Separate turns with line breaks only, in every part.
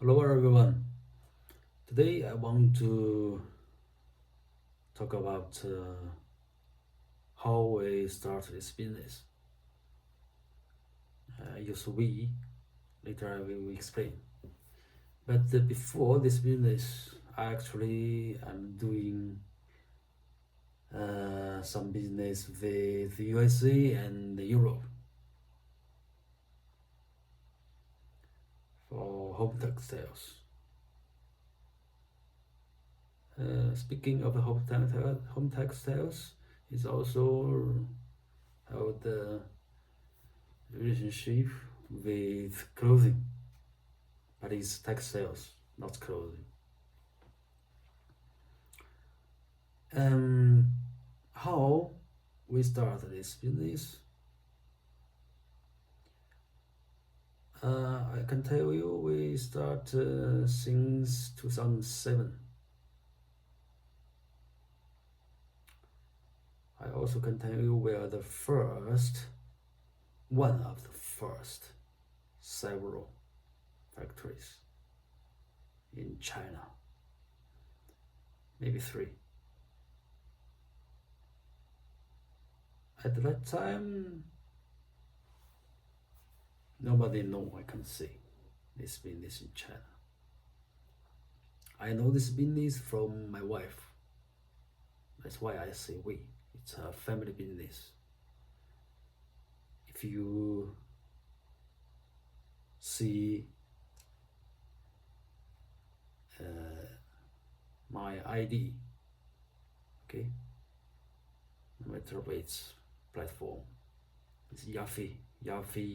Hello everyone. Today I want to talk about how we start this business. I use we, later I will explain. But before this business, I actually am doing some business with USA and Europe for home textiles. Speaking of home textiles, it's also how the relationship with clothing, but it's textiles, not clothing. How we start this business? I can tell you we start since 2007. I also can tell you we are the first, one of the first several factories in China, maybe three. At that time, nobody know I can say this business in China. I know this business from my wife. That's why I say we. It's a family business. If you see my ID, okay, no matter which platform, it's Yafi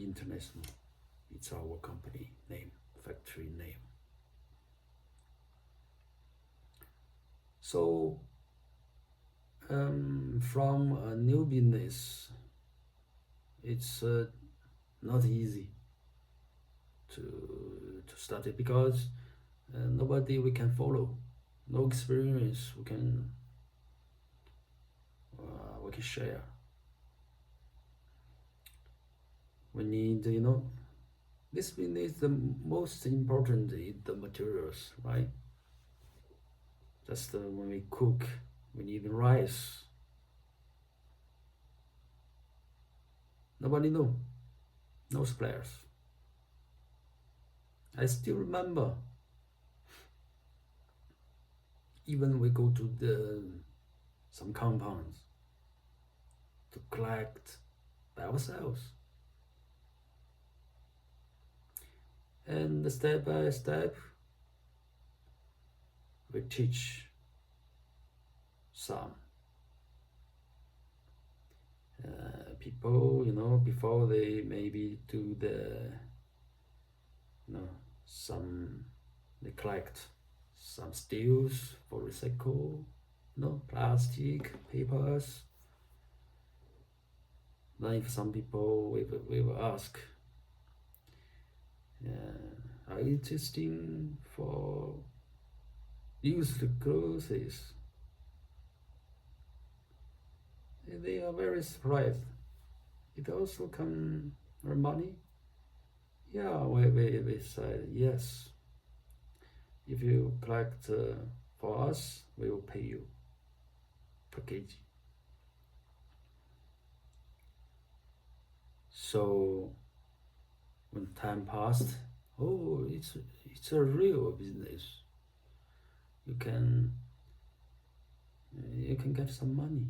International. It's our company name, factory name. So from a new business, it's not easy to start it because nobody we can follow, no experience we can share. We need, this business the most important is the materials, right? Just when we cook, we need rice. Nobody know, no suppliers. I still remember, even we go to some compounds to collect by ourselves. And step by step, we teach some people, before they maybe do they collect some steels for recycle, plastic, papers. Then if some people we will ask, are you testing for used clothes? They are very surprised. It also can earn money. Yeah, we said yes. If you collect for us, we will pay you per kg. So when time passed, oh, it's a real business. You can get some money,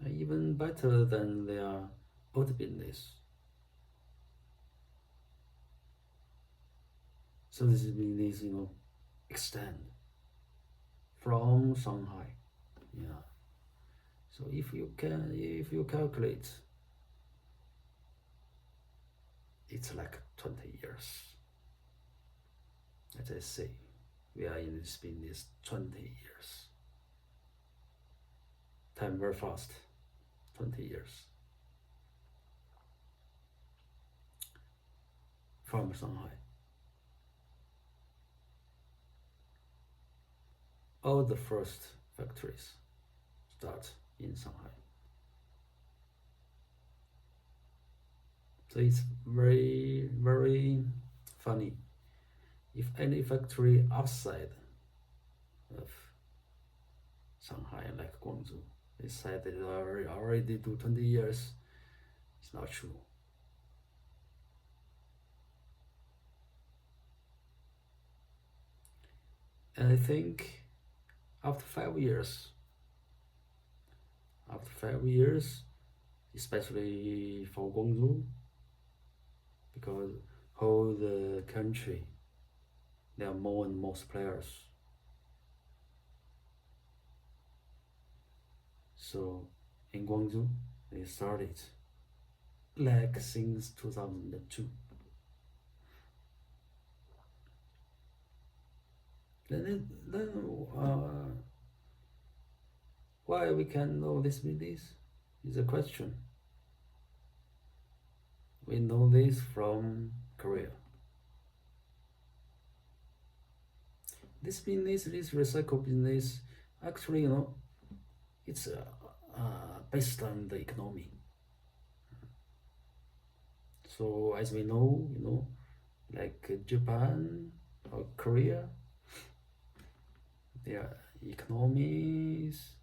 even better than their old business. So this business, extend from Shanghai. Yeah. So if you calculate, it's like 20 years. As I say, we are in this business 20 years. Time very fast, 20 years. From Shanghai. All the first factories start in Shanghai. So it's very, very funny. if any factory outside of Shanghai, like Guangzhou, they said they already do 20 years. It's not true. And I think after 5 years, especially for Guangzhou, because whole the country, there are more and more suppliers. So in Guangzhou, they started like since 2002. Then why we can know this business is a question. We know this from Korea. This business, this recycle business, actually, it's based on the economy. So as we know, like Japan or Korea, their economies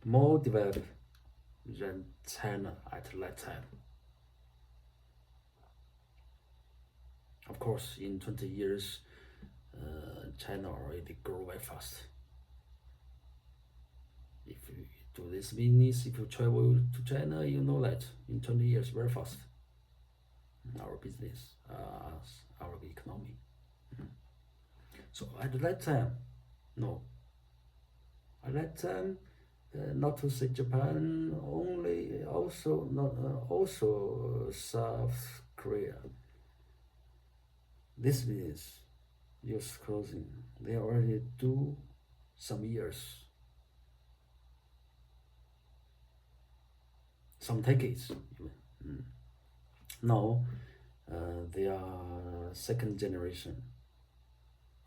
more developed than China at that time. Of course, in 20 years, China already grew very fast. If you do this business, if you travel to China, you know that in 20 years, very fast. Our business, our economy. So at that time, no. At that time, not to say Japan only, also South Korea. This business, use clothing, they already do some years, some decades even. Now, they are second generation,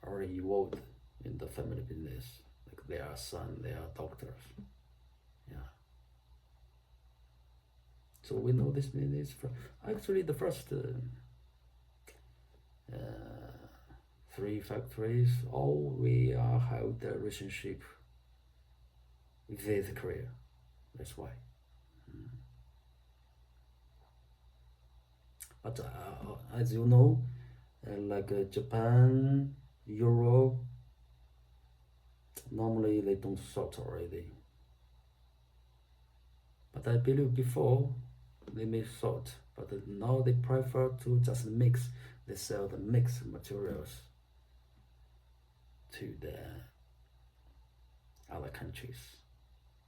already evolved in the family business. Like they are son, they are doctors. Yeah. So we know this business from actually the first 3 factories. All we have the relationship with Korea. That's why. But as you know, like Japan, Europe, normally they don't sort already. But I believe before they may sort, but now they prefer to just mix. They sell the mixed materials to the other countries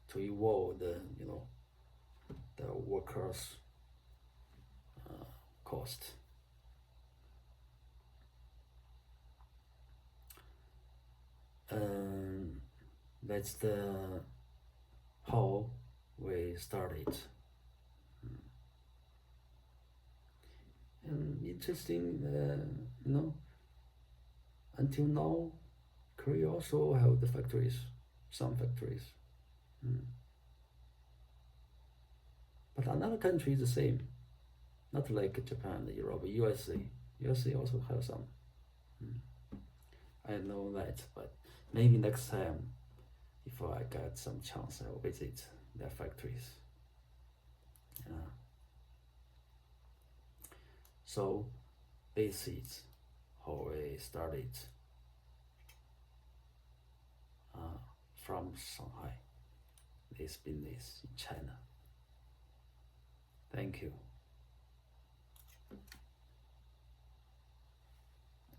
to evolve the workers' cost. That's the how we started. And interesting, until now, Korea also have the factories, some factories. But another country is the same, not like Japan, Europe, USA also have some. I know that, but maybe next time, if I get some chance, I will visit their factories. So this is how I started from Shanghai, this business in China. Thank you.